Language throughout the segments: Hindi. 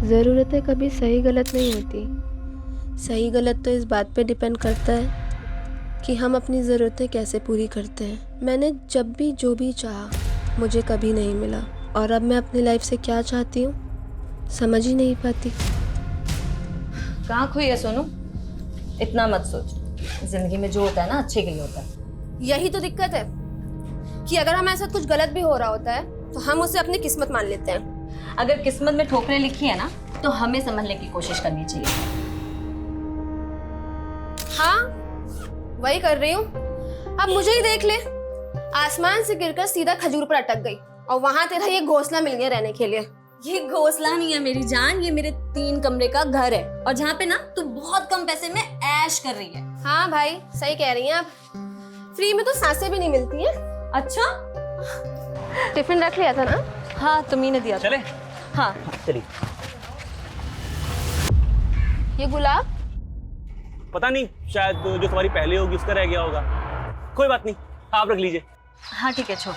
ज़रूरतें कभी सही गलत नहीं होती। सही गलत तो इस बात पे डिपेंड करता है कि हम अपनी ज़रूरतें कैसे पूरी करते हैं। मैंने जब भी जो भी चाहा मुझे कभी नहीं मिला, और अब मैं अपनी लाइफ से क्या चाहती हूँ समझ ही नहीं पाती। कहाँ खोई है सोनू? इतना मत सोच, जिंदगी में जो होता है ना अच्छे के लिए होता है। यही तो दिक्कत है कि अगर हमारे साथ कुछ गलत भी हो रहा होता है तो हम उसे अपनी किस्मत मान लेते हैं। अगर किस्मत में ठोकरें लिखी है ना तो हमें समझने की कोशिश करनी चाहिए। हाँ, वही कर रही हूँ। अब मुझे ही देख ले, आसमान से गिरकर सीधा खजूर पर अटक गई और वहां तेरा ये घोंसला मिल गया रहने के लिए। ये घोंसला नहीं है मेरी जान, ये मेरे 3 कमरे का घर है, और जहाँ पे ना तू बहुत कम पैसे में ऐश कर रही है। हाँ भाई, सही कह रही हैं आप। फ्री में तो सांसें भी नहीं मिलती हैं। अच्छा, टिफिन रख लिया था ना? हाँ तुम्ही ने दिया था। चले? हाँ चलिए। ये गुलाब पता नहीं, शायद जो तुम्हारी पहले होगी उसका रह गया होगा। कोई बात नहीं, आप रख लीजिए। हाँ ठीक है, छोड़।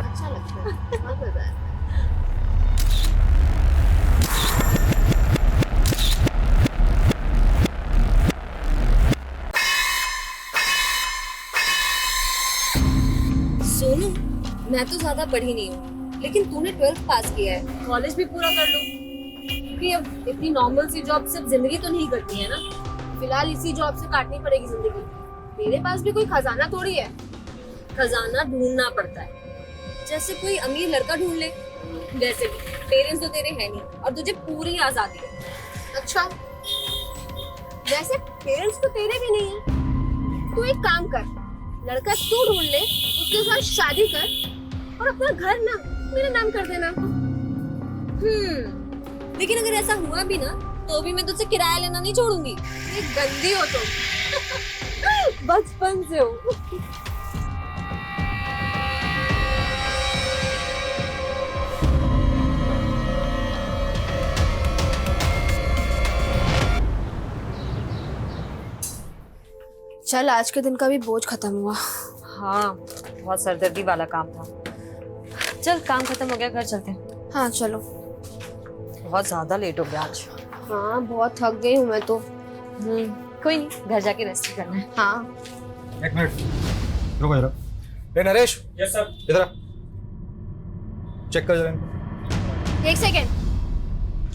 अच्छा लगता है, बहुत मजा है। सोनू, मैं तो ज्यादा पढ़ी नहीं हूँ, लेकिन तूने 12th पास किया है, कॉलेज भी पूरा कर लो। क्योंकि अब इतनी नॉर्मल सी जॉब सिर्फ जिंदगी तो नहीं करती है ना। फिलहाल इसी जॉब से काटनी पड़ेगी जिंदगी। मेरे पास भी कोई खजाना थोड़ी है। खजाना ढूंढना पड़ता है, जैसे कोई अमीर लड़का ढूंढ ले। वैसे भी पेरेंट्स तो तेरे हैं नहीं और तुझे पूरी आजादी है। अच्छा, वैसे पेरेंट्स तो तेरे भी नहीं है। तू एक काम कर, लड़का तू ढूंढ ले, उसके साथ शादी कर और अपना घर ना मेरे नाम कर देना। लेकिन अगर ऐसा हुआ भी ना तो भी मैं तुझसे किराया लेना नहीं छोड़ूंगी। ये गंदी हो तुम। बचपन से हो। चल, आज के दिन का भी बोझ खत्म हुआ। हाँ, बहुत सरदर्दी वाला काम था। चल, काम खत्म हो गया, घर चलते हैं। हाँ चलो। बहुत ज्यादा लेट हो गया आज। हाँ, बहुत थक गई हूँ मैं तो। कोई नहीं, घर जाके रेस्ट करना है। हाँ। एक मिनट रुको जरा। ए नरेश। Yes sir. इधर आ। चेक कर जरा इनको। एक सेकेंड,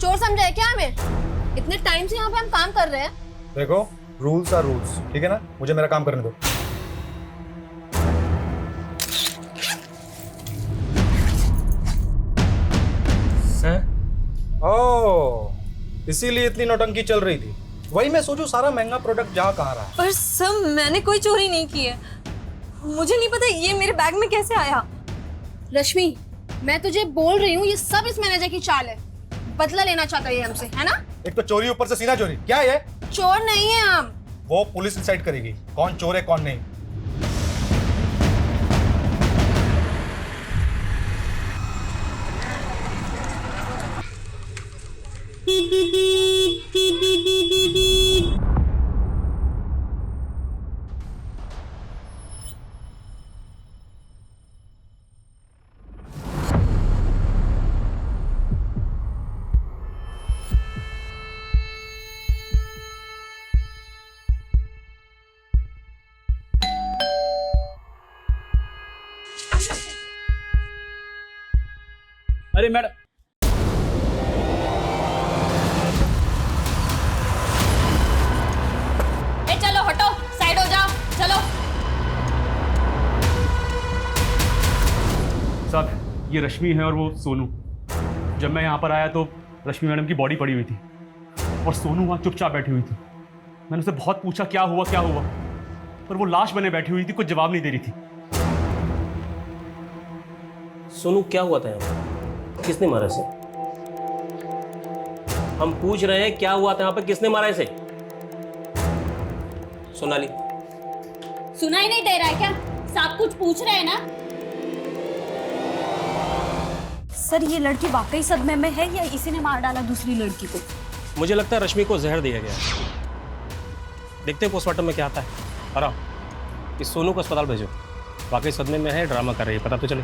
चोर समझा है क्या हमें? इतने टाइम से यहाँ पे हम काम कर रहे हैं। देखो, रूल्स आर रूल्स, ठीक है ना? मुझे मेरा काम करने दो। सर, ओह, इसीलिए इतनी नौटंकी चल रही थी। वही मैं सोचूं, सारा महंगा प्रोडक्ट जहाँ कहाँ रहा है। पर सब मैंने कोई चोरी नहीं की है। मुझे नहीं पता ये मेरे बैग में कैसे आया। रश्मि, मैं तुझे बोल रही हूँ, ये सब इस मैनेजर की चाल है। बदला लेना चाहता है ये हमसे, है ना? एक तो चोरी, ऊपर से सीना चोरी। क्या है ये? चोर नहीं है हम। वो पुलिस डिसाइड करेगी कौन चोर है कौन नहीं। अरे मैडम, चलो हटो, साइड हो जाओ, चलो। साहब ये रश्मि है और वो सोनू। जब मैं यहाँ पर आया तो रश्मि मैडम की बॉडी पड़ी हुई थी और सोनू वहाँ चुपचाप बैठी हुई थी। मैंने उससे बहुत पूछा क्या हुआ, पर वो लाश बने बैठी हुई थी, कुछ जवाब नहीं दे रही थी। सोनू, क्या हुआ था यहाँ? किसने मारा इसे? हम पूछ रहे हैं क्या हुआ था यहाँ पे, किसने मारा इसे? सोनाली, सुनाई नहीं दे रहा है क्या? सब कुछ पूछ रहे हैं ना? सर, ये लड़की वाकई सदमे में है या इसी ने मार डाला दूसरी लड़की को? मुझे लगता है रश्मि को जहर दिया गया। देखते हैं पोस्टमार्टम में क्या आता है। आराम, इस सोनू को अस्पताल भेजो। वाकई सदमे में है, ड्रामा कर रही है, पता तो चले।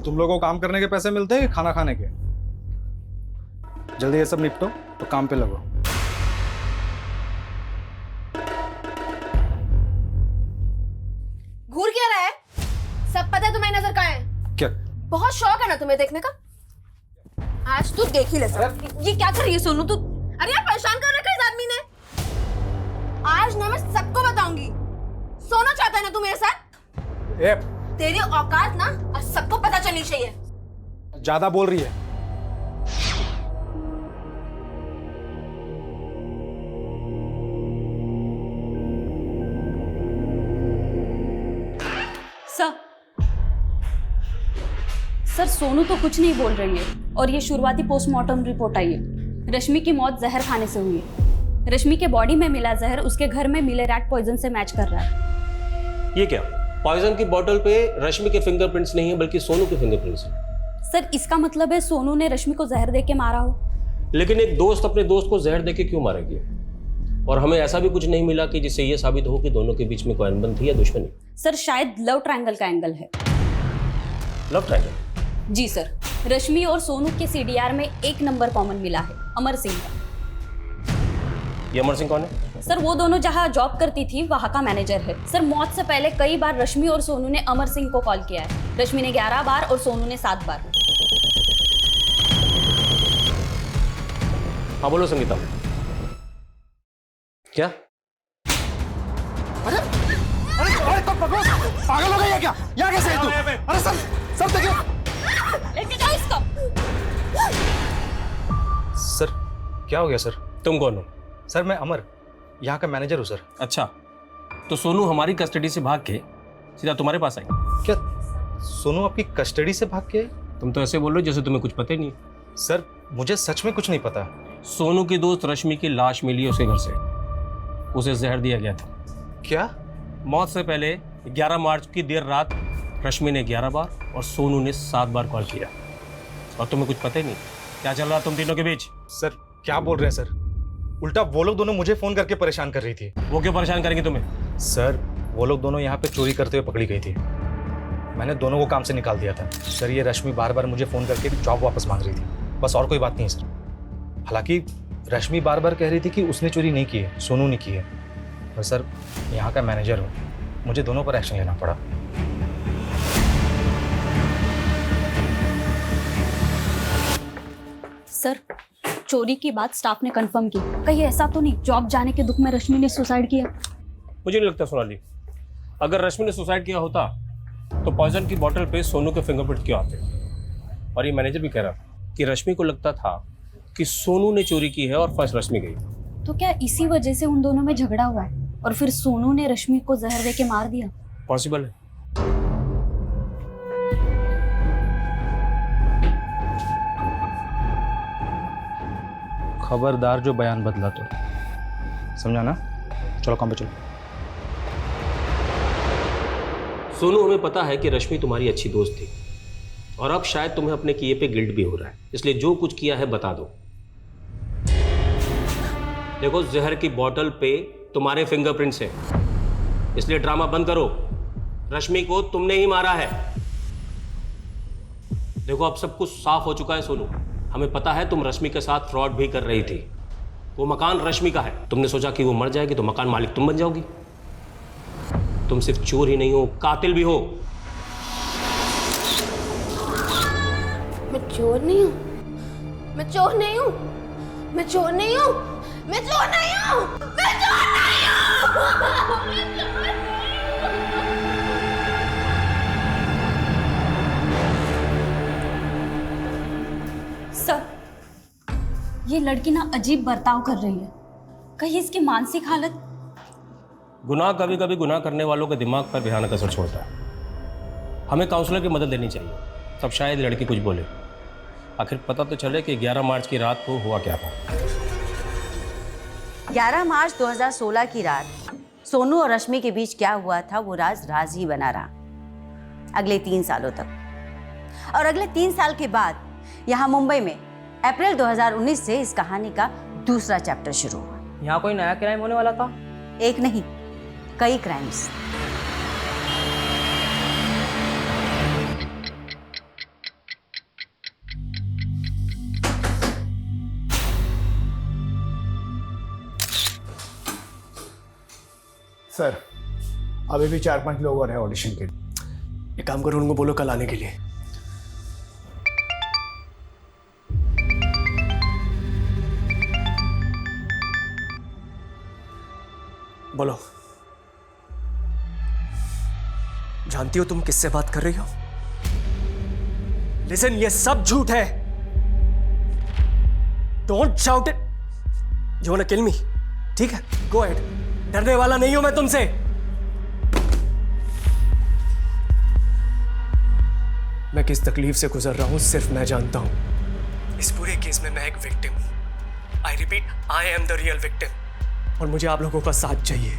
तुम लोगों को काम करने के पैसे मिलते हैं कि खाना खाने के? जल्दी ये सब निपटो तो काम पे लगो। घूर क्या रहा है? सब पता है तुम्हें नजर कहाँ है? क्या? बहुत शौक है ना तुम्हें देखने का? आज तू देख ही ले सर। ये क्या कर रही है सोनू तू? अरे यार परेशान कर रखा है इस आदमी ने। आज ना मैं सबको बताऊंगी। सोना चाहता है ना तू मेरे साथ? ए, तेरी औकात ना आज सबको पता चलनी चाहिए। ज्यादा बोल रही है। सर सोनू तो कुछ नहीं बोल रही है और ये शुरुआती पोस्टमार्टम रिपोर्ट आई है। रश्मि की मौत जहर खाने से हुई है। रश्मि के बॉडी में मिला जहर उसके घर में मिले रैट पॉइजन से मैच कर रहा है। ये क्या? पॉइजन की बोतल पे रश्मि के फिंगरप्रिंट्स नहीं है बल्कि सोनू के फिंगरप्रिंट्स हैं। सर इसका मतलब है सोनू ने रश्मि को जहर दे के मारा हो। लेकिन एक दोस्त अपने दोस्त को जहर देके क्यों मारेगी? और हमें ऐसा भी कुछ नहीं मिला कि जिससे ये साबित हो कि दोनों के बीच में कोई अनबन थी या दुश्मनी। सर शायद लव ट्रायंगल का एंगल है। Love triangle? जी सर, रश्मि और सोनू के सीडीआर में एक नंबर कॉमन मिला है, अमर सिंह का। ये अमर सिंह कौन है? सर वो दोनों जहां जॉब करती थी वहां का मैनेजर है। सर मौत से पहले कई बार रश्मि और सोनू ने अमर सिंह को कॉल किया है। रश्मि ने 11 बार और सोनू ने 7 बार। हाँ बोलो संगीता। क्या? अरे अरे तो पागल हो गई है क्या? यहाँ कैसे है तू? अरे सर देखिए। लेके जाओ इसको। सर क्या हो गया सर? तुम कौन हो? सर मैं अमर, यहाँ का मैनेजर हूँ सर। अच्छा, तो सोनू हमारी कस्टडी से भाग के सीधा तुम्हारे पास आई? क्या सोनू आपकी कस्टडी से भाग के? तुम तो ऐसे बोल रहे हो जैसे तुम्हें कुछ पता ही नहीं। सर मुझे सच में कुछ नहीं पता। सोनू की दोस्त रश्मि की लाश मिली है उसके घर से। उसे जहर दिया गया था। क्या? मौत से पहले 11 मार्च की देर रात रश्मि ने 11 बार और सोनू ने 7 बार कॉल किया। और तुम्हें कुछ पता ही नहीं क्या चल रहा तुम तीनों के बीच? सर क्या बोल रहे हैं सर? उल्टा वो लोग दोनों मुझे फोन करके परेशान कर रही थी। वो क्यों परेशान करेंगे तुम्हें? सर वो लोग दोनों यहाँ पे चोरी करते हुए पकड़ी गई थी। मैंने दोनों को काम से निकाल दिया था। सर ये रश्मि बार बार मुझे फ़ोन करके जॉब वापस मांग रही थी, बस और कोई बात नहीं है सर। हालांकि रश्मि बार बार कह रही थी कि उसने चोरी नहीं की है, सोनू ने की है। पर सर यहाँ का मैनेजर हूँ, मुझे दोनों पर एक्शन लेना पड़ा। सर चोरी की बात स्टाफ ने कंफर्म की। कहीं ऐसा तो नहीं जॉब जाने के दुख में रश्मि ने सुसाइड किया? मुझे नहीं लगता सोनाली। अगर रश्मि ने सुसाइड किया होता तो पॉइजन की बोतल पे सोनू के फिंगरप्रिंट क्यों आते? और ये मैनेजर भी कह रहा कि रश्मि को लगता था कि सोनू ने चोरी की है और फर्स्ट रश्मि गई। तो क्या इसी वजह से उन दोनों में झगड़ा हुआ है और फिर सोनू ने रश्मि को जहर दे के मार दिया? पॉसिबल है। खबरदार जो बयान बदला तो, समझा ना? चलो काम पे चलो। सोनू, हमें पता है कि रश्मि तुम्हारी अच्छी दोस्त थी और अब शायद तुम्हें अपने किए पे गिल्ट भी हो रहा है, इसलिए जो कुछ किया है बता दो। देखो जहर की बोतल पे तुम्हारे फिंगरप्रिंट्स हैं, इसलिए ड्रामा बंद करो। रश्मि को तुमने ही मारा है। देखो अब सब कुछ साफ हो चुका है सोनू। हमें पता है तुम रश्मि के साथ फ्रॉड भी कर रही थी। वो मकान रश्मि का है। तुमने सोचा कि वो मर जाएगी तो मकान मालिक तुम बन जाओगी। तुम सिर्फ चोर ही नहीं हो, कातिल भी हो। मैं चोर नहीं हूँ, मैं चोर नहीं हूँ, मैं चोर नहीं हूँ, मैं चोर नहीं हूँ, मैं चोर नहीं हूँ। सर ये लड़की ना अजीब बर्ताव कर रही है। कहीं इसकी मानसिक हालत? गुनाह कभी कभी गुनाह करने वालों के दिमाग पर भयानक असर छोड़ता है। हमें काउंसलर की मदद लेनी चाहिए, तब शायद लड़की कुछ बोले। आखिर पता तो चले कि 11 मार्च की रात को हुआ क्या था। 11 मार्च 2016 की रात सोनू और रश्मि के बीच क्या हुआ था वो राज ही बना रहा अगले 3 सालों तक। और अगले 3 साल के बाद यहाँ मुंबई में अप्रैल 2019 से इस कहानी का दूसरा चैप्टर शुरू हुआ। यहाँ कोई नया क्राइम होने वाला था? एक नहीं, कई क्राइम्स। सर अभी भी 4-5 लोग और हैं ऑडिशन के लिए। एक काम करो, उनको बोलो कल आने के लिए। बोलो, जानती हो तुम किससे बात कर रही हो? लिसन, ये सब झूठ है। Don't shout it. You want to kill me? ठीक है, गो अहेड। डरने वाला नहीं हूं मैं तुमसे। मैं किस तकलीफ से गुजर रहा हूं सिर्फ मैं जानता हूं। इस पूरे केस में मैं एक विक्टिम हूं। I repeat, I am the real victim. और मुझे आप लोगों का साथ चाहिए।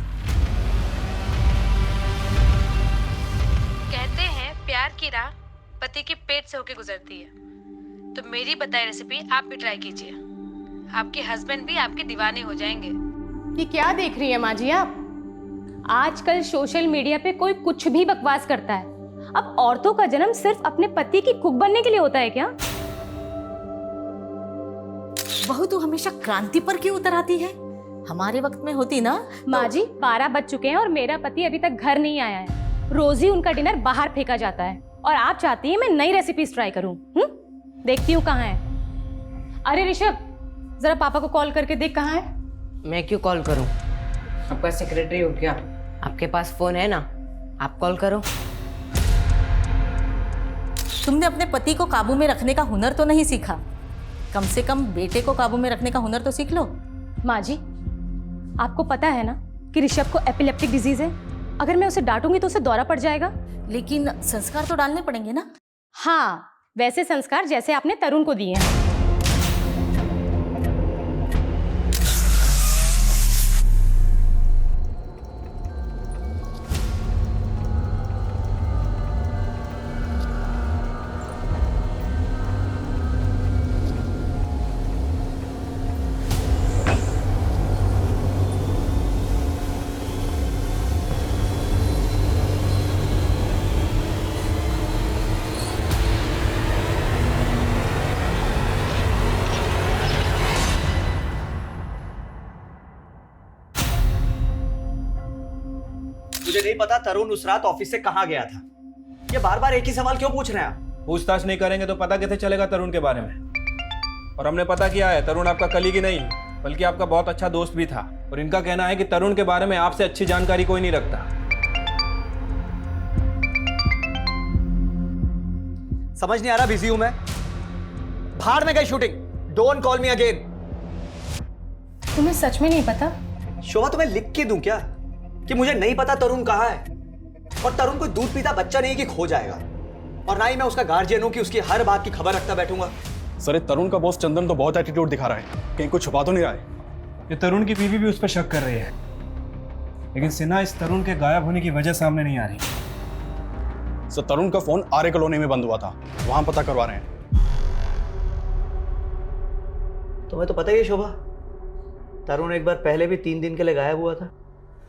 कहते हैं प्यार की राह पति के पेट से होके गुजरती है। तो मेरी बताई रेसिपी आप भी ट्राई कीजिए। आपके हस्बैंड भी आपके दीवाने हो जाएंगे। ये क्या देख रही है माँ जी आप? आजकल सोशल मीडिया पे कोई कुछ भी बकवास करता है। अब औरतों का जन्म सिर्फ अपने पति की कुक बनने के लिए होता है क्या? बहू तो हमेशा क्रांति पर क्यों उतर आती है? हमारे वक्त में होती ना। माँ जी 12 बज चुके हैं और मेरा पति अभी तक घर नहीं आया है। रोज ही उनका डिनर बाहर फेंका जाता है और आप चाहती हैं मैं नई रेसिपीज ट्राई करूं? देखती हूँ कहाँ है। अरे ऋषभ, जरा पापा को कॉल करके देख कहाँ है। मैं क्यों कॉल करूं? आपका सेक्रेटरी हो क्या? आपके पास फोन है ना, आप कॉल करो। तुमने अपने पति को काबू में रखने का हुनर तो नहीं सीखा? कम से कम बेटे को काबू में रखने का हुनर तो सीख लो। माँ जी, आपको पता है ना कि ऋषभ को एपिलेप्टिक डिजीज है। अगर मैं उसे डांटूंगी तो उसे दौरा पड़ जाएगा। लेकिन संस्कार तो डालने पड़ेंगे ना। हाँ, वैसे संस्कार जैसे आपने तरुण को दिए हैं। मुझे नहीं पता तरुण उस रात ऑफिस से कहाँ गया था। ये बार बार एक ही सवाल क्यों पूछ रहे हैं आप? पूछताछ नहीं करेंगे तो पता कैसे चलेगा तरुण के बारे में? और हमने पता किया है, तरुण आपका कलीग ही नहीं बल्कि आपका बहुत अच्छा दोस्त भी था। और इनका कहना है कि तरुण के बारे में आपसे अच्छी जानकारी कोई नहीं रखता। समझ नहीं आ रहा, बिजी हूं मैं। भाड़ में गई shooting. Don't call me again. तुम्हें सच में नहीं पता? शोभा, तुम्हें लिख के दूं क्या कि मुझे नहीं पता तरुण कहाँ है? और तरुण कोई दूध पीता बच्चा नहीं कि खो जाएगा। और ना ही मैं उसका गार्जियन हूं कि उसकी हर बात की खबर रखता बैठूंगा। सर, ये तरुण का बॉस चंदन तो बहुत एटीट्यूड दिखा रहा है, कहीं कुछ छुपा तो नहीं रहा है? ये तरुण की बीवी भी उस पर शक कर रही है, लेकिन सिन्हा इस तरुण के गायब होने की वजह सामने नहीं आ रही। सर, तरुण का फोन आर्य कॉलोनी में बंद हुआ था, वहां पता करवा रहे हैं। तुम्हें तो पता ही है शोभा, तरुण एक बार पहले भी 3 दिन के लिए गायब हुआ था।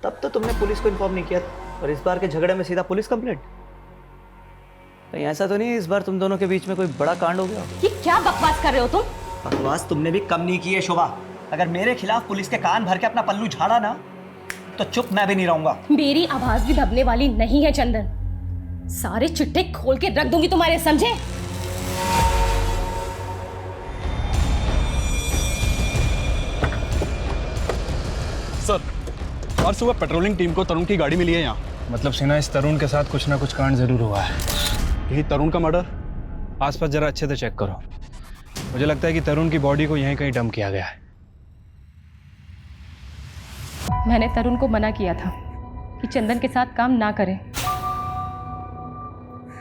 तब तो तुमने पुलिस को इन्फॉर्म नहीं किया था, और इस बार के झगड़े में सीधा पुलिस कंप्लेंट। कहीं ऐसा तो नहीं इस बार तुम दोनों के बीच में कोई बड़ा कांड हो गया? ये क्या बकवास कर रहे हो तुम? बकवास तुमने भी कम नहीं की है शोभा। अगर मेरे खिलाफ पुलिस के कान भर के अपना पल्लू झाड़ा ना, तो चुप मैं भी नहीं रहूंगा। मेरी आवाज भी दबने वाली नहीं है चंदन। सारे चिट्ठे खोल के रख दूंगी तुम्हारे, समझे? सर, आज सुबह पेट्रोलिंग टीम को तरुण की गाड़ी मिली है यहाँ। मतलब सिन्हा, इस तरुण के साथ कुछ ना कुछ कांड जरूर हुआ है। यही तरुण का मर्डर? आसपास जरा अच्छे से चेक करो। मुझे लगता है कि तरुण की बॉडी को यहीं कहीं डंप किया गया है। मैंने तरुण को मना किया था कि चंदन के साथ काम ना करे,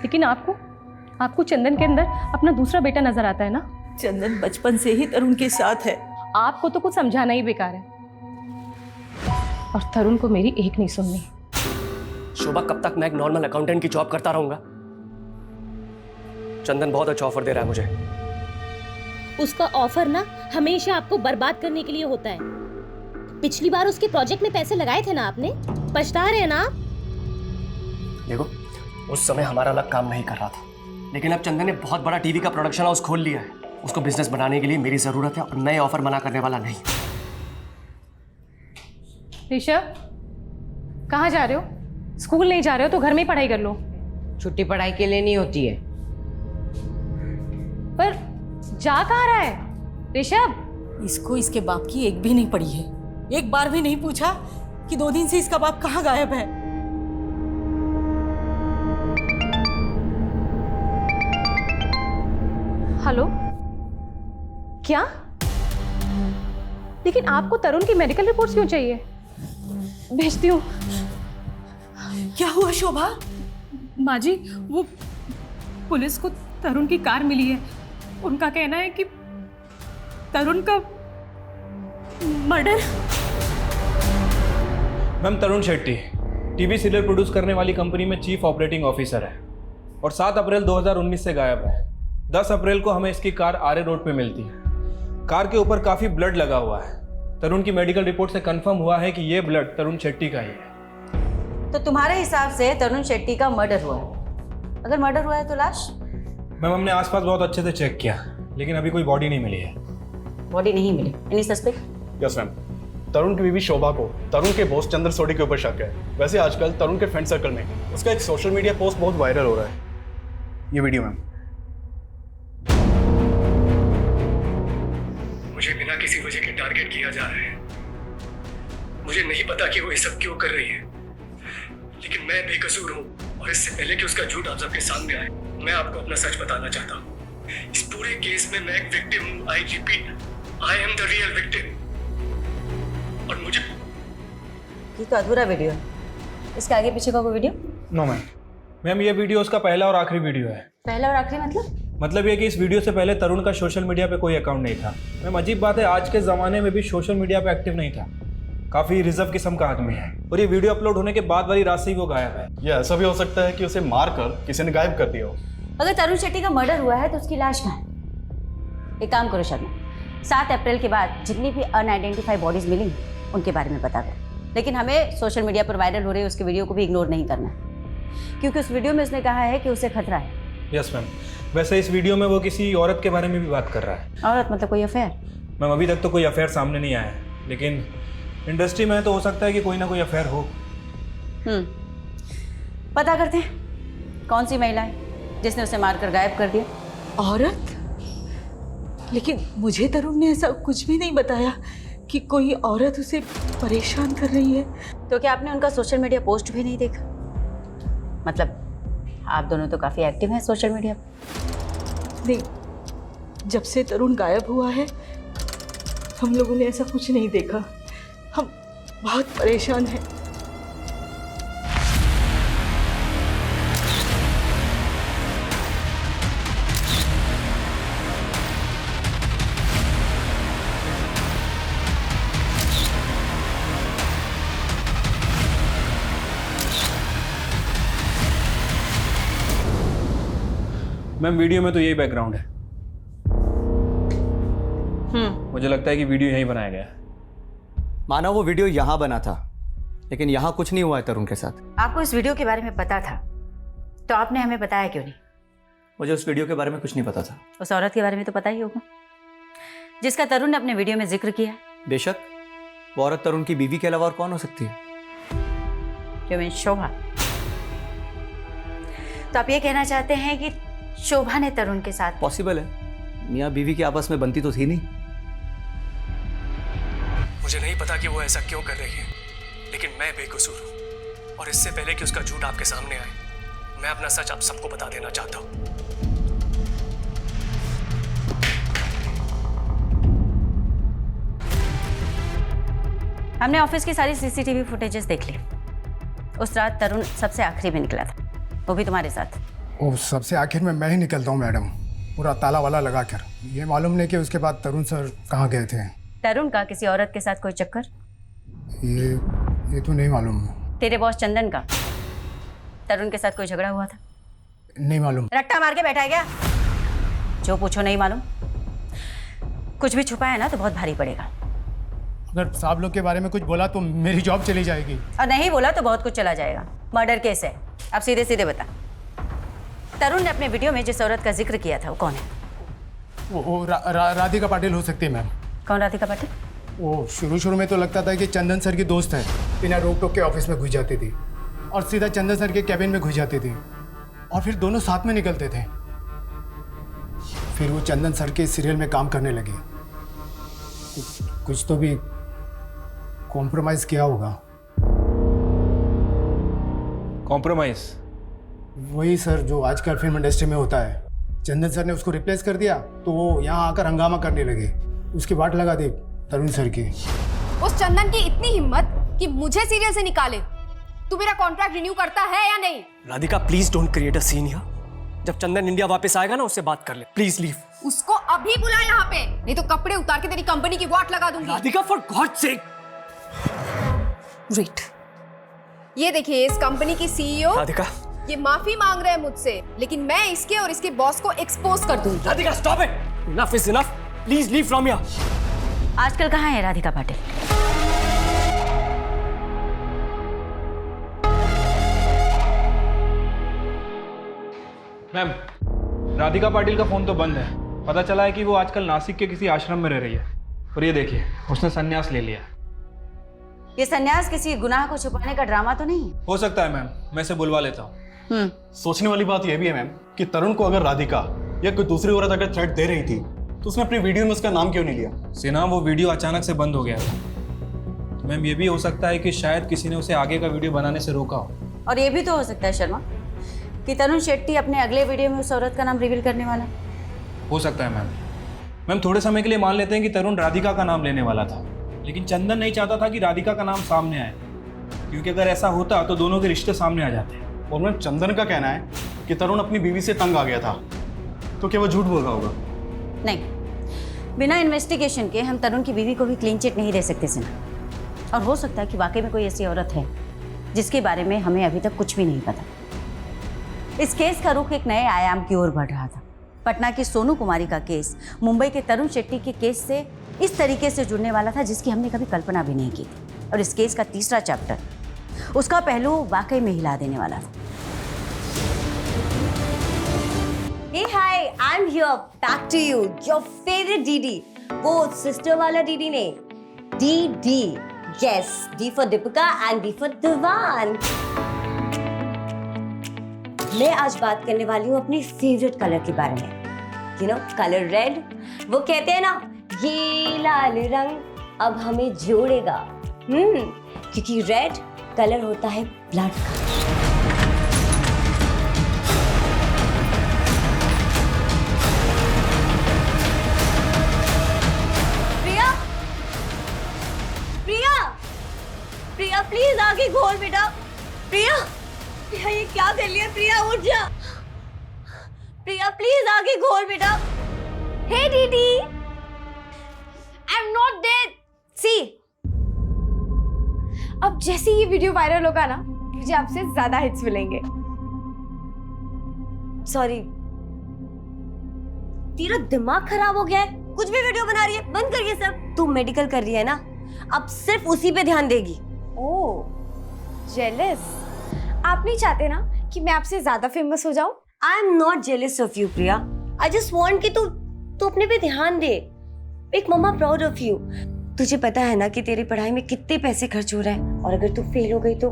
लेकिन आपको चंदन के अंदर अपना दूसरा बेटा नजर आता है ना? चंदन बचपन से ही तरुण के साथ है। आपको तो कुछ समझाना ही बेकार है, और तरुण को मेरी एक नहीं सुननी। शोभा, कब तक मैं एक नॉर्मल अकाउंटेंट की जॉब करता रहूंगा? चंदन बहुत अच्छा ऑफर दे रहा है मुझे। उसका ऑफर ना हमेशा आपको बर्बाद करने के लिए होता है। पिछली बार उसके प्रोजेक्ट में पैसे लगाए थे ना आपने, पछता रहे हैं ना आप? देखो, उस समय हमारा अलग काम नहीं कर रहा था, लेकिन अब चंदन ने बहुत बड़ा टीवी का प्रोडक्शन हाउस खोल लिया है। उसको बिजनेस बनाने के लिए मेरी जरूरत है, और नए ऑफर मना करने वाला नहीं। ऋषभ, कहाँ जा रहे हो? स्कूल नहीं जा रहे हो तो घर में ही पढ़ाई कर लो। छुट्टी पढ़ाई के लिए नहीं होती है। पर जा कहाँ रहा है ऋषभ? इसको इसके बाप की एक भी नहीं पड़ी है। एक बार भी नहीं पूछा कि 2 दिन से इसका बाप कहाँ गायब है। हेलो, क्या? लेकिन आपको तरुण की मेडिकल रिपोर्ट्स क्यों चाहिए? भेजती हूँ। क्या हुआ शोभा? माँ जी, वो पुलिस को तरुण की कार मिली है। उनका कहना है कि तरुण का मर्डर। मैम, तरुण शेट्टी टीवी सीरियल प्रोड्यूस करने वाली कंपनी में चीफ ऑपरेटिंग ऑफिसर है और 7 अप्रैल 2019 से गायब है। 10 अप्रैल को हमें इसकी कार आरे रोड पे मिलती है। कार के ऊपर काफ़ी ब्लड लगा हुआ है। तरुण की मेडिकल रिपोर्ट से कंफर्म हुआ है कि ये ब्लड तरुण शेट्टी का ही है। तो तुम्हारे हिसाब से तरुण शेट्टी का मर्डर हुआ है। अगर मर्डर हुआ है तो लाश? मैम, हमने आसपास बहुत अच्छे से चेक किया लेकिन अभी कोई बॉडी नहीं मिली है। बॉडी नहीं मिली? Any suspect? Yes ma'am, Tarun की बीवी शोभा को तरुण के बॉस चंद्र सोडी के ऊपर शक है। वैसे आजकल तरुण के फ्रेंड सर्कल में उसका एक सोशल मीडिया पोस्ट बहुत वायरल हो रहा है। ये वीडियो मैम। मुझे बिना किसी वजह के टारगेट किया जा रहा है। मुझे नहीं पता कि वो ये सब क्यों कर रही है, लेकिन मैं बेकसूर हूँ और इससे पहले कि उसका झूठ आप सबके सामने आए, मैं आपको अपना सच बताना चाहता हूँ। इस पूरे केस में मैं एक विक्टिम हूँ। I repeat, I am the real victim. और मुझे ये तो अधूरा वीडियो है। इसके आगे पीछे का कोई वीडियो? No ma'am. मैम, ये वीडियो उसका पहला और आखिरी वीडियो है। पहला और आखिरी मतलब ये कि इस वीडियो से पहले तरुण का सोशल मीडिया पे कोई अकाउंट नहीं था। मैम, अजीब बात है, आज के ज़माने में भी सोशल मीडिया पे एक्टिव नहीं था। काफ़ी रिजर्व किस्म का आदमी है और ये वीडियो अपलोड होने के बाद वाली रात से ही वो गायब है। यह ऐसा भी हो सकता है कि उसे मारकर किसी ने गायब कर दिया हो। अगर तरुण शेट्टी का मर्डर हुआ है तो उसकी लाश कहाँ है? एक काम करो शर्मा, 7 अप्रैल के बाद जितनी भी अनआइडेंटिफाइड बॉडीज मिली उनके बारे में बता दो। लेकिन हमें सोशल मीडिया पर वायरल हो रही उसके वीडियो को भी इग्नोर नहीं करना है, क्योंकि उस वीडियो में उसने कहा है कि उसे खतरा है। Yes ma'am. वैसे इस वीडियो में वो किसी औरत के बारे में भी बात कर रहा है। औरत मतलब कोई अफेयर? मैम, अभी तक तो कोई अफेयर सामने नहीं आया है, लेकिन इंडस्ट्री में तो हो सकता है कि कोई ना कोई अफेयर हो। पता करते हैं कौन सी महिला है जिसने उसे मारकर गायब कर दिया। औरत? लेकिन मुझे तरुण ने ऐसा कुछ भी नहीं बताया कि कोई औरत उसे परेशान कर रही है। तो क्या आपने उनका सोशल मीडिया पोस्ट भी नहीं देखा? मतलब आप दोनों तो काफ़ी एक्टिव हैं सोशल मीडिया पर। नहीं, जब से तरुण गायब हुआ है हम लोगों ने ऐसा कुछ नहीं देखा। हम बहुत परेशान हैं। मैम, वीडियो में तो यही बैकग्राउंड है। मुझे लगता है कि वीडियो यहीं बनाया गया है। माना वो वीडियो यहाँ बना था, लेकिन यहाँ कुछ नहीं हुआ है तरुण के साथ। आपको इस वीडियो के बारे में पता था तो आपने हमें बताया क्यों नहीं? मुझे उस वीडियो के बारे में कुछ नहीं पता था। उस औरत के बारे में तो पता ही होगा जिसका तरुण ने अपने वीडियो में जिक्र किया। बेशक, वो औरत तरुण की बीवी के अलावा और कौन हो सकती है? क्यों मैं शोभा? तो आप ये कहना चाहते हैं कि शोभा ने तरुण के साथ? पॉसिबल है, मियाँ बीवी की आपस में बनती तो थी नहीं। मुझे नहीं पता कि वो ऐसा क्यों कर रही है, लेकिन मैं बेकसूर हूँ और इससे पहले कि उसका झूठ आपके सामने आए, मैं अपना सच आप सबको बता देना चाहता हूँ। हमने ऑफिस की सारी सीसीटीवी फुटेजेस देख ली। उस रात तरुण सबसे आखिरी में निकला था, वो भी तुम्हारे साथ। वो सबसे आखिर में मैं ही निकलता हूँ मैडम, पूरा ताला वाला लगा कर। ये मालूम नहीं कि उसके बाद तरुण सर कहाँ गए थे। तरुण का किसी औरत के साथ कोई चक्कर? ये तो नहीं मालूम। तेरे बॉस चंदन का तरुण के साथ कोई झगड़ा हुआ था? नहीं मालूम। रट्टा मार के बैठा है क्या? जो पूछो नहीं मालूम। कुछ भी छुपा है ना तो बहुत भारी पड़ेगा। अगर साहब लोग के बारे में कुछ बोला तो मेरी जॉब चली जाएगी। और नहीं बोला तो बहुत कुछ चला जाएगा। मर्डर केस है। अब सीधे सीधे बता, तरुण ने अपने वीडियो में जिस औरत का जिक्र किया था वो कौन है? वो राधिका पाटिल हो सकती है मैम। कौन राधिका पाटिल? वो शुरू में तो लगता था कि चंदन सर की दोस्त है, बिना रोक टोक के ऑफिस में घुस जाती थी और सीधा चंदन सर के कैबिन में घुस जाती थी और फिर दोनों साथ में निकलते थे। फिर वो चंदन सर के सीरियल में काम करने लगे। कुछ तो भी कॉम्प्रोमाइज़ किया होगा। कॉम्प्रोमाइज़? वही सर जो आजकल फिल्म इंडस्ट्री में होता है। चंदन सर ने उसको रिप्लेस कर दिया तो वो यहाँ आकर हंगामा करने लगे। उसकी वाट लगा दी तरुण सर की। उस चंदन की इतनी हिम्मत कि मुझे सीरियल से निकाले। तू मेरा कॉन्ट्रैक्ट रिन्यू करता है या नहीं? Radhika please don't create a scene here. जब चंदन इंडिया वापस आएगा ना उससे बात कर ले, प्लीज लीव। उसको अभी बुला यहाँ पे, नहीं तो कपड़े उतार के तेरी कंपनी की वाट लगा दूंगी। Radhika for god sake. Wait, ये देखिए इस कंपनी की सीईओ राधिका, ये माफी मांग रहे हैं मुझसे, लेकिन मैं इसके और इसके बॉस को एक्सपोज कर दूंगी। Radhika stop it, enough is enough, please leave from here. आजकल कहाँ है राधिका पाटिल? मैम, राधिका पाटिल का फोन तो बंद है। पता चला है कि वो आजकल नासिक के किसी आश्रम में रह रही है। और ये देखिए, उसने संन्यास ले लिया। ये संन्यास किसी गुनाह को छुपाने का ड्रामा तो नहीं? हो सकता है मैम, मैं इसे बुलवा लेता हूँ। सोचने वाली बात यह भी है मैम कि तरुण को अगर राधिका या कोई दूसरी औरत अगर थ्रेट दे रही थी तो उसने अपनी वीडियो में उसका नाम क्यों नहीं लिया? सिन्हा, वो वीडियो अचानक से बंद हो गया था। मैम, ये भी हो सकता है कि शायद किसी ने उसे आगे का वीडियो बनाने से रोका हो। और ये भी तो हो सकता है शर्मा कि तरुण शेट्टी अपने अगले वीडियो में उस औरत का नाम रिवील करने वाला। हो सकता है मैम। मैम, थोड़े समय के लिए मान लेते हैं कि तरुण राधिका का नाम लेने वाला था, लेकिन चंदन नहीं चाहता था कि राधिका का नाम सामने आए, क्योंकि अगर ऐसा होता तो दोनों के रिश्ते सामने आ जाते। और मैम, चंदन का कहना है कि तरुण अपनी बीवी से तंग आ गया था, तो क्या वो झूठ बोल रहा होगा? नहीं, बिना इन्वेस्टिगेशन के हम तरुण की बीवी को भी क्लीन चिट नहीं दे सकते सिन्हा। और हो सकता है कि वाकई में कोई ऐसी औरत है जिसके बारे में हमें अभी तक कुछ भी नहीं पता। इस केस का रुख एक नए आयाम की ओर बढ़ रहा था। पटना की सोनू कुमारी का केस मुंबई के तरुण शेट्टी के केस से इस तरीके से जुड़ने वाला था जिसकी हमने कभी कल्पना भी नहीं की थी। और इस केस का तीसरा चैप्टर, उसका पहलू वाकई में हिला देने वाला था। Hey, hi, I'm here, back to you, your favorite DD. वो sister वाला DD नहीं, DD. Yes, D for Deepika and D for Divan. मैं आज बात करने वाली हूँ अपनी फेवरेट कलर के बारे में। You know, color red. वो कहते हैं ना, ये लाल रंग अब हमें जोड़ेगा। क्योंकि रेड कलर होता है ब्लड का। प्रिया प्लीज आगे घोल बेटा। प्रिया, प्रिया ये क्या कर लिया? प्रिया उठ जा। प्रिया प्लीज आगे घोल बेटा। हे दीदी, आई एम नॉट डेड। सी, अब जैसे ये वीडियो वायरल होगा ना, मुझे आपसे ज्यादा हिट्स मिलेंगे। सॉरी, तेरा दिमाग खराब हो गया है? कुछ भी वीडियो बना रही है, बंद कर ये सब। तू मेडिकल कर रही है ना, अब सिर्फ उसी पे ध्यान देगी। ओह, जेलस। आप नहीं चाहते ना कि मैं आपसे ज्यादा फेमस हो जाऊं? I am not jealous of you Priya. I just want कि तू अपने पे ध्यान दे। एक मम्मा प्राउड ऑफ यू। तुझे पता है ना कि तेरी पढ़ाई में कितने पैसे खर्च हो रहे हैं, और अगर तू फेल हो गई तो?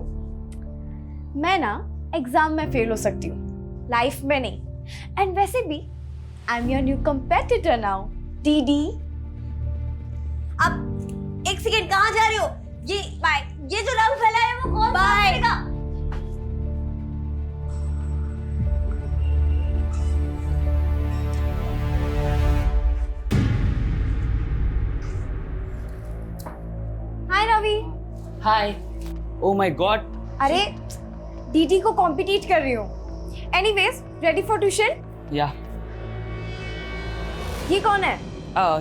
मैं ना एग्जाम में फेल हो सकती हूँ, लाइफ में नहीं। एंड वैसे भी I am your new competitor now, DD. अब एक सेकेंड, कहाँ जा रही हो? ये जो रंग फैला है वो कौन करेगा? Hi Ravi. Hi. Oh my God. अरे डीडी को कॉम्पिटिट कर रही हूँ। Anyways, ready for tuition? Yeah. ये कौन है?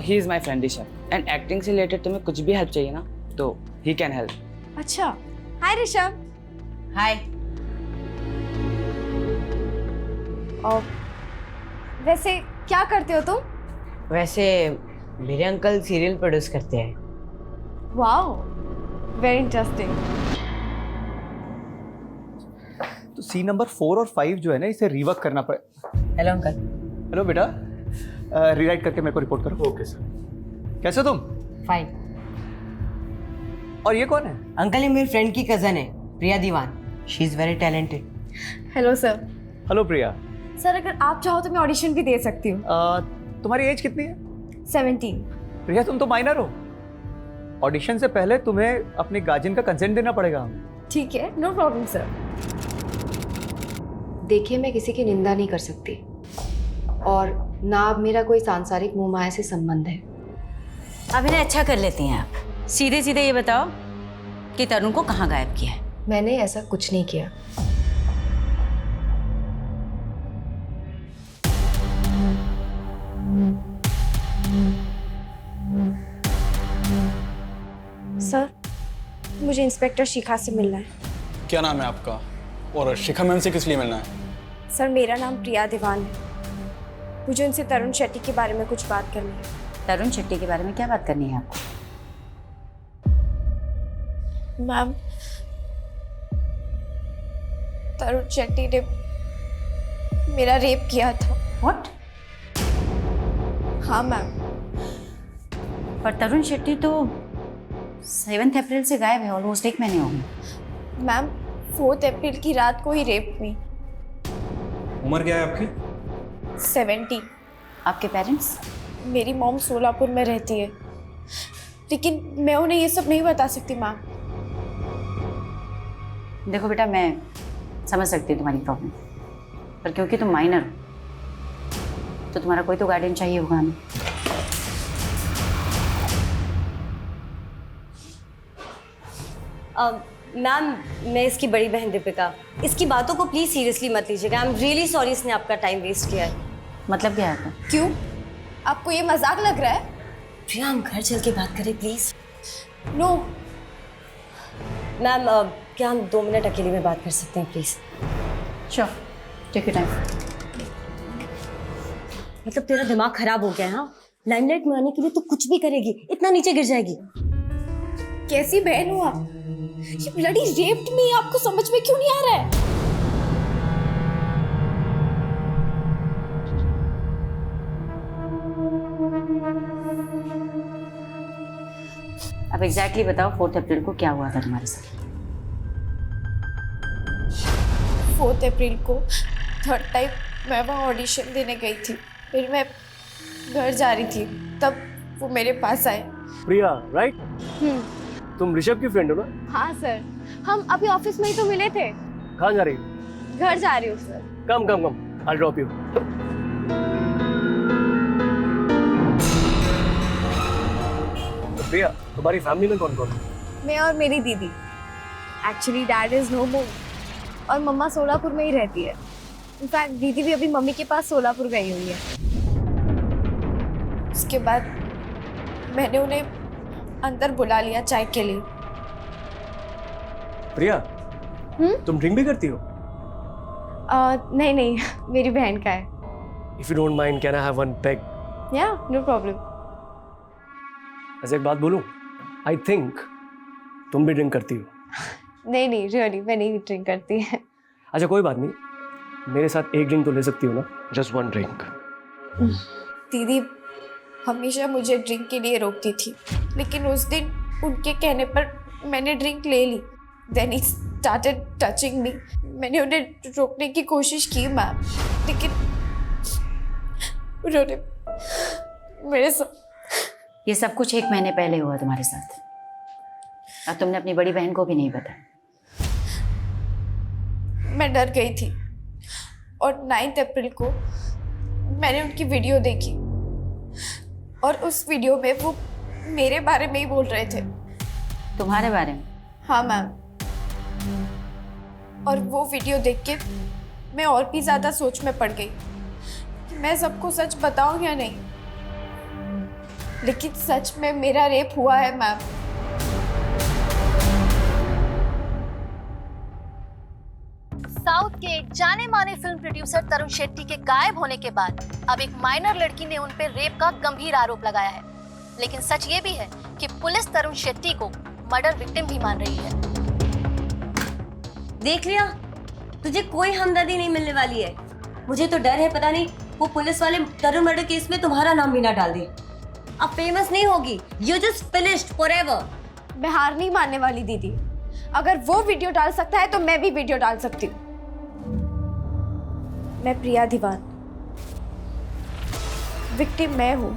He is my friend Rishabh, and acting से रिलेटेड तुम्हें कुछ भी हेल्प चाहिए ना तो ही कैन हेल्प। अच्छा, हाय ऋषभ। हाय। और वैसे क्या करते हो तुम? वैसे मेरे अंकल सीरियल प्रोड्यूस करते हैं। Wow, very interesting. तो सीन नंबर 4 और 5 जो है ना, इसे रीवर्क करना पड़े। Hello uncle. हेलो बेटा, रीराइट करके मेरे को रिपोर्ट करो। Okay sir. कैसे हो तुम? फाइन। और ये कौन है? अंकल ये मेरी फ्रेंड की कजन है, Priya Diwan. She is very talented. Hello sir. Hello Priya. Sir अगर आप चाहो तो मैं ऑडिशन भी दे सकती हूँ। तुम्हारी एज कितनी है? 17। प्रिया तुम तो माइनर हो। ऑडिशन से पहले तुम्हें अपने गार्जियन का कंसेंट देना पड़ेगा। ठीक है, नो प्रॉब्लम सर। देखिए मैं किसी की निंदा नहीं कर सकती और ना अब मेरा कोई सांसारिक मोह माया से संबंध है। अभिनय अच्छा कर लेती हैं आप। सीधे सीधे ये बताओ कि तरुण को कहाँ गायब किया है? मैंने ऐसा कुछ नहीं किया। सर मुझे इंस्पेक्टर शिखा से मिलना है। क्या नाम है आपका? और शिखा मैम से किस लिए मिलना है? सर मेरा नाम प्रिया दीवान है। मुझे उनसे तरुण शेट्टी के बारे में कुछ बात करनी है। तरुण शेट्टी के बारे में क्या बात करनी है आपको? मैम तरुण शेट्टी ने मेरा रेप किया था। व्हाट? हाँ मैम। पर तरुण शेट्टी तो 7 अप्रैल से गायब है, ऑलमोस्ट 1 महीने हो गए। मैम 4 अप्रैल की रात को ही रेप हुई। उम्र क्या है आपकी? 70। आपके पेरेंट्स? मेरी मॉम सोलापुर में रहती है, लेकिन मैं उन्हें ये सब नहीं बता सकती मैम। देखो बेटा, मैं समझ सकती हूँ तुम्हारी प्रॉब्लम, पर क्योंकि तुम माइनर हो तो तुम्हारा कोई तो गार्डियन चाहिए होगा हमें। मैम मैं इसकी बड़ी बहन दीपिका, इसकी बातों को प्लीज सीरियसली मत लीजिएगा। आई एम रियली सॉरी इसने आपका टाइम वेस्ट किया है। मतलब क्या है? क्यों, आपको ये मजाक लग रहा है? प्रिया हम घर चल के बात करें प्लीज। नो मैम क्या हम 2 मिनट अकेले में बात कर सकते हैं please? Sure, take your time. मतलब तेरा दिमाग खराब हो गया है? हाँ, लाइमलाइट में आने के लिए तो कुछ भी करेगी, इतना नीचे गिर जाएगी। कैसी बहन हो आप? ये ब्लडी रेप्ड मी, आपको समझ में क्यों नहीं आ रहा है? अब एग्जैक्टली बताओ 4 अप्रैल को क्या हुआ था तुम्हारे साथ? 4 अप्रैल को 3rd टाइम मैं वहाँ ऑडिशन देने गई थी। फिर मैं घर जा रही थी, तब वो मेरे पास आए। प्रिया राइट? तुम ऋषभ की फ्रेंड हो ना? हाँ सर, हम अभी ऑफिस में ही तो मिले थे। कहाँ जा रही हो? घर जा रही हूँ sir. Come come come, I drop you. Priya तुम्हारी फैमिली में कौन कौन है? मैं और मेरी दीदी। एक्चुअली डैड इज नो मोर और मम्मा सोलापुर में ही रहती है। इनफैक्ट दीदी भी अभी मम्मी के पास सोलापुर गई हुई है। उसके बाद मैंने उन्हें अंदर बुला लिया चाय के लिए। प्रिया तुम ड्रिंक भी करती हो? नहीं नहीं, मेरी बहन का है। If you don't mind can I have one peg? या नो प्रॉब्लम। ऐसे एक बात बोलूं, आई थिंक तुम भी ड्रिंक करती हो। नहीं नहीं, रियली मैं नहीं ड्रिंक करती है। अच्छा कोई बात नहीं, मेरे साथ एक ड्रिंक तो ले सकती हो ना? Just one drink. दीदी हमेशा मुझे ड्रिंक के लिए रोकती थी, लेकिन उस दिन उनके कहने पर मैंने ड्रिंक ले ली। Then he started touching me. मैंने उन्हें रोकने की कोशिश की मैम, लेकिन उन्होंने मेरे साथ। ये सब कुछ 1 महीने पहले हुआ तुम्हारे साथ, और तुमने अपनी बड़ी बहन को भी नहीं बताया। मैं डर गई थी और 9 अप्रैल को मैंने उनकी वीडियो देखी और उस वीडियो में वो मेरे बारे में ही बोल रहे थे। तुम्हारे बारे में? हाँ मैम। और वो वीडियो देख के मैं और भी ज्यादा सोच में पड़ गई कि मैं सबको सच बताऊं या नहीं। लेकिन सच में मेरा रेप हुआ है मैम। साउथ के एक जाने माने फिल्म प्रोड्यूसर तरुण शेट्टी के गायब होने के बाद अब एक माइनर लड़की ने उन पर रेप का गंभीर आरोप लगाया है। लेकिन सच ये भी है कि पुलिस तरुण शेट्टी को मर्डर विक्टिम भी मान रही है। देख लिया, तुझे कोई हमदर्दी नहीं मिलने वाली है। मुझे तो डर है, पता नहीं वो पुलिस वाले तरुण मर्डर केस में तुम्हारा नाम भी ना डाल दे। अब फेमस नहीं होगी, यू जस्ट फिनिश्ड फॉरएवर। मैं हार नहीं मानने वाली दीदी। अगर वो वीडियो डाल सकता है तो मैं भी वीडियो डाल सकती हूँ। मैं प्रिया दीवान, विक्टिम मैं हूँ,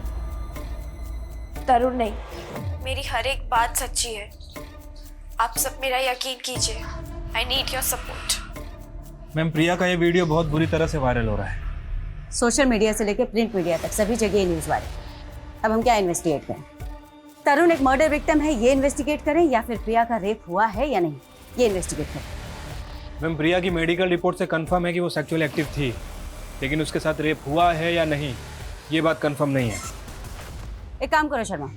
तरुण नहीं। मेरी हर एक बात सच्ची है। आप सब मेरा यकीन कीजिए। I need your support. Ma'am, Priya का ये वीडियो बहुत बुरी तरह से वायरल हो रहा है। सोशल मीडिया से लेकर प्रिंट मीडिया तक सभी जगह न्यूज़ वाले। अब हम क्या इन्वेस्टिगेट करें? तरुण एक मर्डर विक्टिम है, ये इन्वेस्टिगेट करें, या फिर प्रिया का रेप हुआ है या नहीं, ये इन्वेस्टिगेट करें? मैम, प्रिया की मेडिकल रिपोर्ट से कंफर्म है कि वो सेक्सुअल एक्टिव थी, लेकिन उसके साथ रेप हुआ है या नहीं ये बात कंफर्म नहीं है। एक काम करो शर्मा,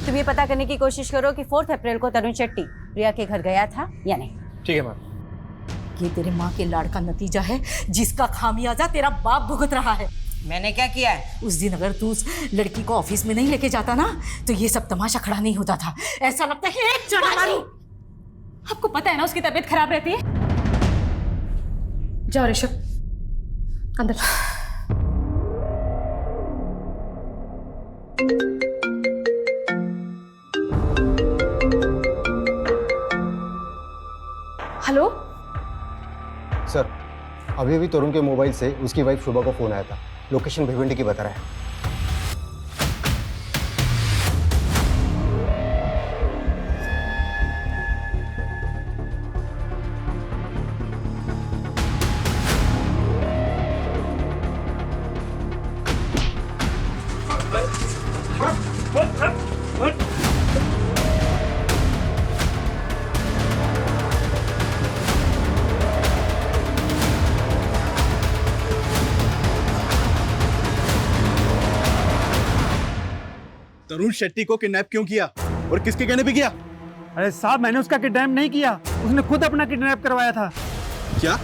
तुम ये पता करने की कोशिश करो कि 4 अप्रैल को तरुण शेट्टी प्रिया के घर गया था या नहीं। ठीक है मैम। ये तेरे माँ के लाड़ का नतीजा है, जिसका खामियाजा तेरा बाप भुगत रहा है। मैंने क्या किया है? उस दिन अगर तू उस लड़की को ऑफिस में नहीं लेके जाता ना, तो ये सब तमाशा खड़ा नहीं होता था। ऐसा लगता है एक चढ़ा मारूं। आपको पता है ना उसकी तबीयत खराब रहती है। जाओ ऋषभ, अंदर। हेलो सर, अभी अभी तरुण के मोबाइल से उसकी वाइफ शुभा को फोन आया था। लोकेशन भिवंडी की बता रहा है। तरुण शेट्टी को किडनैप क्यों किया और किसके कहने पे किया? अरे साहब, मैंने उसका किडनैप नहीं किया, उसने खुद अपना किडनैप करवाया था। क्या?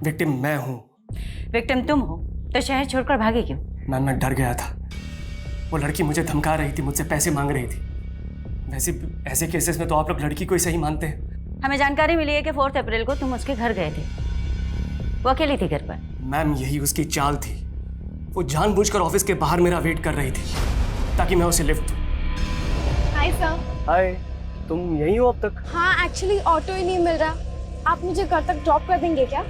विक्टिम मैं हूँ। विक्टिम तुम हो तो शहर छोड़कर भागे क्यों? मैम, मैं डर गया था। वो लड़की मुझे धमका रही थी, मुझसे पैसे मांग रही थी। वैसे ऐसे केसेस में तो आप लोग लड़की को ही सही मानते हैं। हमें जानकारी मिली है कि 4 अप्रैल को तुम उसके घर गए थे। वो अकेली थी घर पर? मैम, यही उसकी चाल थी। वो जानबूझकर ऑफिस के बाहर मेरा वेट कर रही थी ताकि मैं उसे लिफ्ट दूं। Hi sir. हाय, तुम यहीं हो अब तक? हाँ, एक्चुअली ऑटो ही नहीं मिल रहा। आप मुझे घर तक ड्रॉप कर देंगे क्या?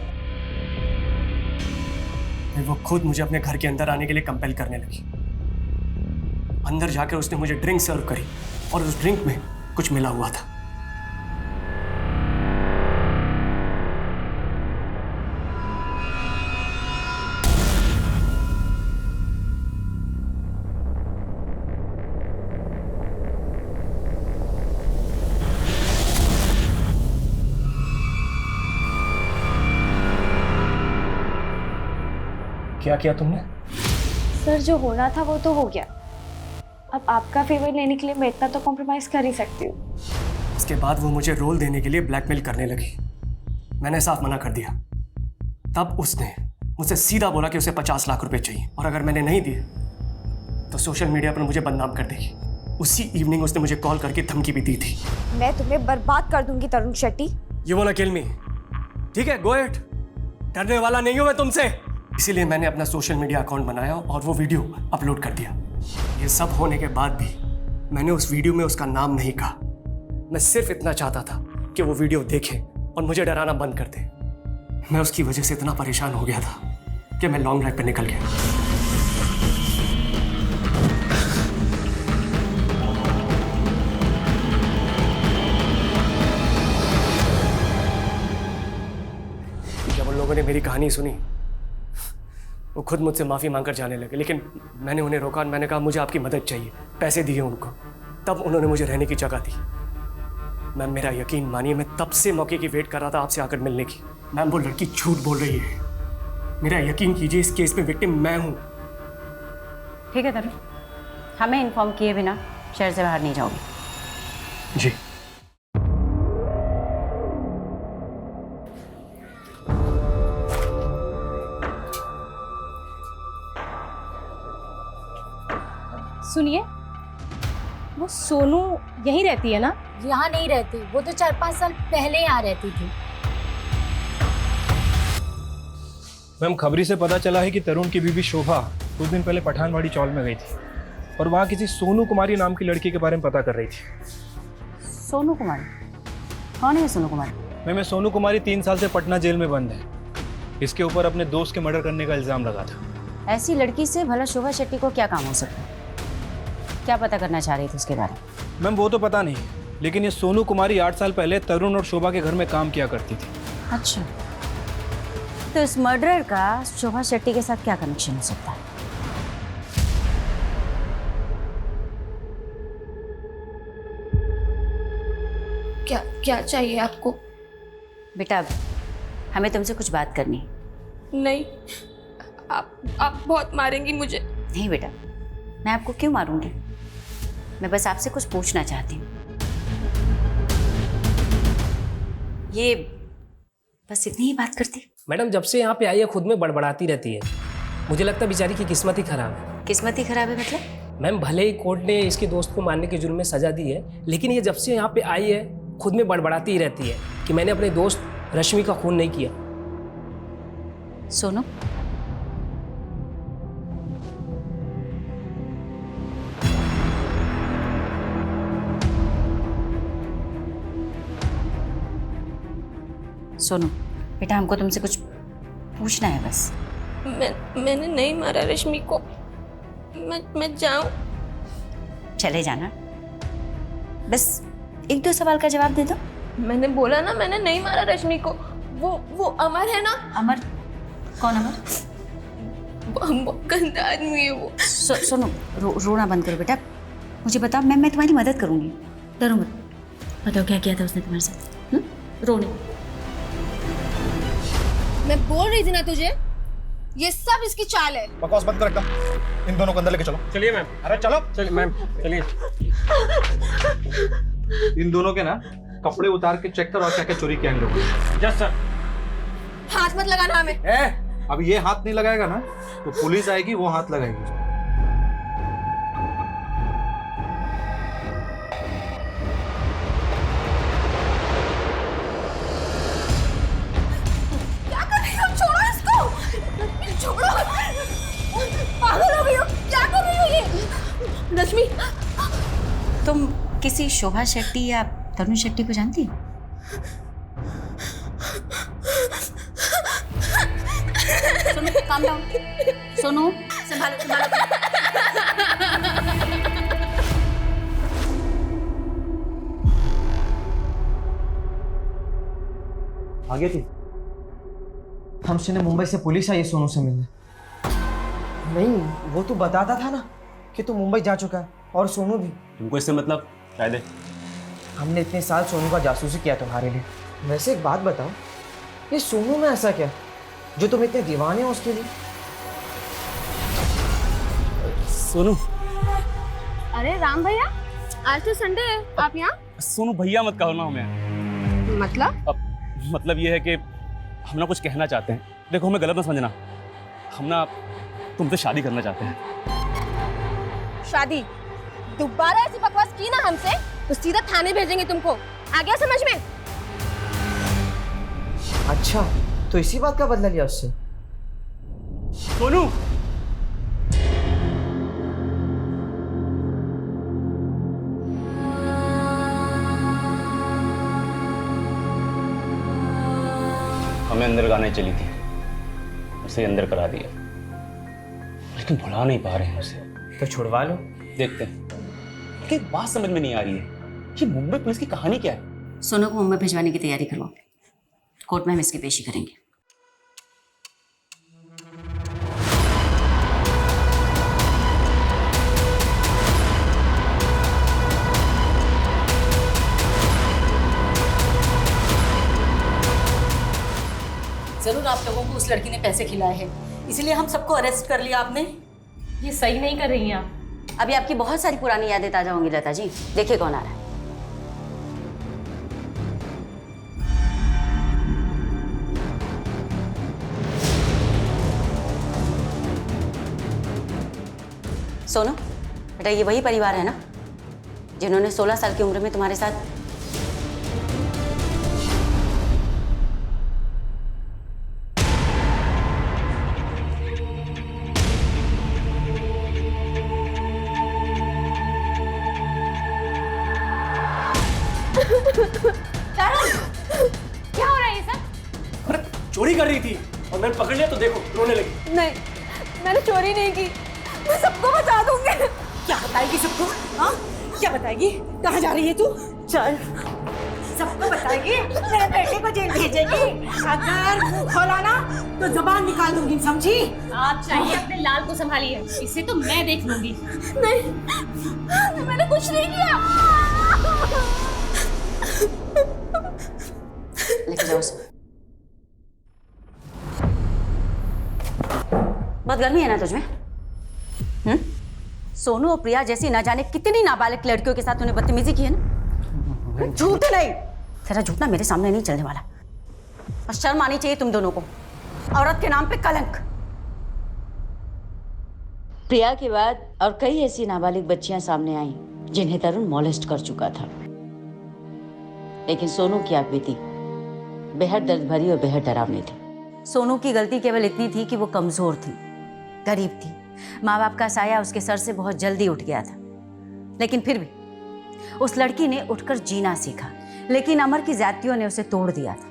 फिर वो खुद मुझे अपने घर के अंदर आने के लिए कंपेल करने लगी। अंदर जाकर उसने मुझे ड्रिंक सर्व करी और उस ड्रिंक में कुछ मिला हुआ था। क्या किया तुमने? सर, जो होना था वो तो हो गया। अब आपका फेवर लेने के लिए मैं इतना तो कॉम्प्रोमाइज कर ही सकती हूँ। इसके बाद वो मुझे रोल देने के लिए ब्लैकमेल करने लगी। मैंने साफ मना कर दिया। तब उसने मुझसे सीधा बोला कि उसे 50 लाख रुपए चाहिए और अगर मैंने नहीं दिए तो सोशल मीडिया पर मुझे बदनाम कर देगी। उसी इवनिंग उसने मुझे कॉल करके धमकी भी दी थी। मैं तुम्हें बर्बाद कर दूंगी तरुण Shetty. You wanna kill me? ठीक है, go ahead। डरने वाला नहीं हूं मैं तुमसे। इसीलिए मैंने अपना सोशल मीडिया अकाउंट बनाया और वो वीडियो अपलोड कर दिया। ये सब होने के बाद भी मैंने उस वीडियो में उसका नाम नहीं कहा। मैं सिर्फ इतना चाहता था कि वो वीडियो देखे और मुझे डराना बंद कर दे। मैं उसकी वजह से इतना परेशान हो गया था कि मैं लॉन्ग ड्राइव पे निकल गया। जब उन लोगों ने मेरी कहानी सुनी वो खुद मुझसे माफ़ी मांगकर जाने लगे, लेकिन मैंने उन्हें रोका और मैंने कहा मुझे आपकी मदद चाहिए। पैसे दिए उनको, तब उन्होंने मुझे रहने की जगह दी। मैम, मेरा यकीन मानिए, मैं तब से मौके की वेट कर रहा था आपसे आकर मिलने की। मैम, वो लड़की झूठ बोल रही है। मेरा यकीन कीजिए, इस केस में विक्टिम मैं हूँ। ठीक है तरुण, हमें इन्फॉर्म किए बिना शहर से बाहर नहीं जाओगे। जी। सुनिए, वो सोनू यहीं रहती है ना? यहाँ नहीं रहती, वो तो 4-5 साल पहले यहाँ रहती थी। मैम, खबरी से पता चला है कि तरुण की बीवी शोभा कुछ दिन पहले पठानवाड़ी चौल में गई थी और वहाँ किसी सोनू कुमारी नाम की लड़की के बारे में पता कर रही थी। सोनू कुमारी? कौन है ये सोनू कुमारी? मैं सोनू कुमारी 3 साल से पटना जेल में बंद है। इसके ऊपर अपने दोस्त के मर्डर करने का इल्ज़ाम लगा था। ऐसी लड़की से भला शोभा शेट्टी को क्या काम हो सकता है? क्या पता करना चाह रही थी उसके बारे में? मैम वो तो पता नहीं, लेकिन ये सोनू कुमारी 8 साल पहले तरुण और शोभा के घर में काम किया करती थी। अच्छा, तो इस मर्डर का शोभा शेट्टी के साथ क्या कनेक्शन हो सकता है? क्या क्या चाहिए आपको? बेटा हमें तुमसे कुछ बात करनी है। नहीं, आप बहुत मारेंगी मुझे। नहीं बेटा, मैं आपको क्यों मारूंगी? मैं बस आपसे कुछ पूछना चाहती हूँ। ये बस इतनी ही बात करती? मैडम जब से यहाँ पे आई है खुद में बड़बड़ाती रहती है। मुझे लगता है बेचारी की किस्मत ही खराब है। किस्मत ही खराब है मतलब? मैम भले ही कोर्ट ने इसके दोस्त को मारने के जुर्म में सजा दी है, लेकिन ये जब से यहाँ पे आई है खुद में बड़बड़ाती ही रहती है कि मैंने अपने दोस्त रश्मि का खून नहीं किया। सोनू, सोनू बेटा हमको तुमसे कुछ पूछना है बस। मैंने नहीं मारा रश्मि को। मैं जाऊं? चले जाना, बस 1-2 सवाल का जवाब दे दो। मैंने बोला ना मैंने नहीं मारा रश्मि को। वो अमर है ना? अमर? कौन अमर? बहुत गंदा आदमी है वो। सोनू रोना बंद करो बेटा, मुझे बताओ, मैं तुम्हारी मदद करूंगी, डरो मत। बताओ क्या किया था उसने तुम्हारे साथ? रो नहीं। मैं बोल रही थी ना तुझे, ये सब इसकी चाल है। बकवास बंद कर एकदम। इन दोनों को अंदर लेके चलो। चलिए मैम। अरे चलो। चलिए मैम, चलिए। इन दोनों के ना कपड़े उतार के चेक करो और क्या क्या चोरी किया इन लोगों ने। Yes sir. हाथ मत लगाना हमें। अब ये हाथ नहीं लगाएगा ना तो पुलिस आएगी, वो हाथ लगाएगी। क्या कर रही हो? छोड़ो इसको। छोड़ो। पागल हो गई हो? क्या कर रही हो ये? रश्मि, तुम किसी शोभा शेट्टी या तरुण शेट्टी को जानती हो? Sonu calm down. सोनू संभालो संभालो। आ गई थी? हम सुने मुंबई से पुलिस आई सोनू से मिलने। नहीं, वो तो बताता था ना कि तू मुंबई जा चुका है, और सोनू भी। तुमको इससे मतलब शायद हमने इतने साल सोनू का जासूसी किया तुम्हारे लिए। वैसे एक बात बताओ, ये सोनू में ऐसा क्या जो तुम इतने दीवाने हो उसके लिए? सोनू। अरे राम भैया, आज तो संडे है, आप यहाँ? सोनू भैया मत कहो ना हमें। मतलब ये है कि हम ना कुछ कहना चाहते हैं। देखो हमें गलत ना समझना, हम ना तुमसे शादी करना चाहते हैं। शादी? दोबारा ऐसी बकवास की ना हमसे तो सीधा थाने भेजेंगे तुमको। आ गया समझ में? अच्छा, तो इसी बात का बदला लिया उससे? सोनू, हमें अंदर गाने चली थी, उसे अंदर करा दिया, लेकिन भुला नहीं पा रहे हैं उसे। तो छुड़वा लो। देखते हैं। एक बात समझ में नहीं आ रही है, ये मुंबई पुलिस की कहानी क्या है? सोनू को मुंबई भिजवाने की तैयारी करो, कोर्ट में हम इसकी पेशी करेंगे। जरूर आप लोगों को उस लड़की ने पैसे खिलाए हैं, इसलिए हम सबको अरेस्ट कर लिया आपने। ये सही नहीं कर रही हैं आप। अभी आपकी बहुत सारी पुरानी यादें ताजा होंगी लता जी। देखिए कौन आ रहा है। सोनू बेटा, ये वही परिवार है ना जिन्होंने 16 साल की उम्र में तुम्हारे साथ कर रही थी और मैंने पकड़ लिया तो देखो रोने लगी। नहीं, मैंने चोरी नहीं की। मैं सबको बता दूंगी। क्या बताएगी सबको? हाँ, क्या बताएगी? कहाँ जा रही है तू? चल, सबको बताएगी? मेरे बेटे को जेल भेजेगी? अगर मुंह खोला ना तो जुबान निकाल दूंगी, समझी? आप चाहिए अपने लाल को संभालिए, इसे तो मैं देख लूंगी। नहीं, मैंने कुछ नहीं किया। लेके जाओ उसे। बहुत गर्मी है ना तुझमें? सोनू और प्रिया जैसी ना जाने कितनी नाबालिग लड़कियों के साथ तूने बदतमीजी की है ना? झूठ नहीं, तेरा झूठ ना मेरे सामने नहीं चलने वाला। और शर्म आनी चाहिए तुम दोनों को, औरत के नाम पे कलंक। प्रिया के बाद और कई ऐसी नाबालिग बच्चियां सामने आई जिन्हें तरुण मॉलेस्ट कर चुका था, लेकिन सोनू की आप बीती बेहद दर्द भरी और बेहद डरावनी थी। सोनू की गलती केवल इतनी थी कि वो कमजोर थी, गरीब थी, माँ बाप का साया उसके सर से बहुत जल्दी उठ गया था। लेकिन फिर भी उस लड़की ने उठकर जीना सीखा, लेकिन अमर की ज्यादतियों ने उसे तोड़ दिया था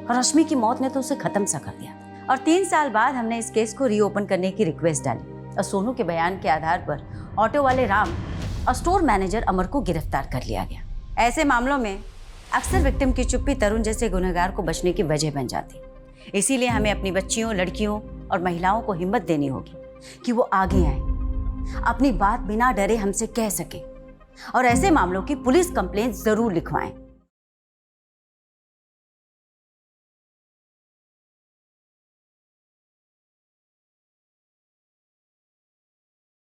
और रश्मि की मौत ने तो उसे खत्म सा कर दिया था। और 3 साल बाद हमने इस केस को रीओपन करने की रिक्वेस्ट डाली और सोनू के बयान के आधार पर ऑटो वाले राम और स्टोर मैनेजर अमर को गिरफ्तार कर लिया गया। ऐसे मामलों में अक्सर विक्टिम की चुप्पी तरुण जैसे गुनहगार को बचने की वजह बन जाती। इसीलिए हमें अपनी बच्चियों, लड़कियों और महिलाओं को हिम्मत देनी होगी कि वो आगे आए, अपनी बात बिना डरे हमसे कह सके और ऐसे मामलों की पुलिस कंप्लेंट जरूर लिखवाएं।